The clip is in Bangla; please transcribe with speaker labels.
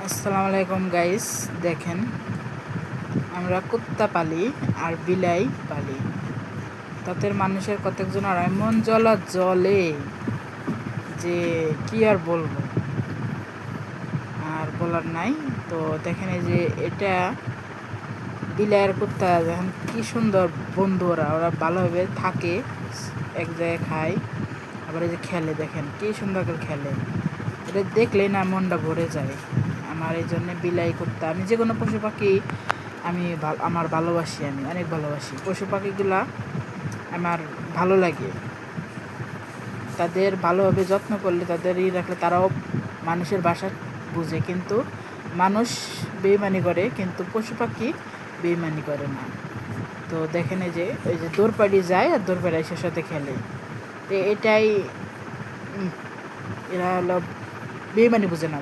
Speaker 1: আসসালামু আলাইকুম গাইস। দেখেন, আমরা কুত্তা পালি আর বিলাই পালি, তাদের মানুষের কতজন আর এমন জলে যে কি আর বলবো, আর বলার নাই। তো দেখেন, এই যে এটা বিলাই আর কুত্তা, দেখেন কি সুন্দর বন্ধু। ওরা ভালোভাবে থাকে, এক জায়গায় খায়, আবার এই যে খেলে, দেখেন কি সুন্দর করে খেলে। এটা দেখলেই না মনটা ভরে যায় আমার। এই জন্য বিলাই কুত্তা, আমি যে কোনো পশু পাখি আমার ভালোবাসি, আমি অনেক ভালোবাসি পশু পাখিগুলা। আমার ভালো লাগে, তাদের ভালোভাবে যত্ন করলে, তাদের রাখলে তারাও মানুষের বাসা বুঝে। কিন্তু মানুষ বেইমানি করে, কিন্তু পশু পাখি বেইমানি করে না। তো দেখেন, এই যে দৌড়পাড়ি যায় আর দৌড়পাড়ি এসে সাথে খেলে। তো এটাই এরা হলো বেইমানি বুঝে না।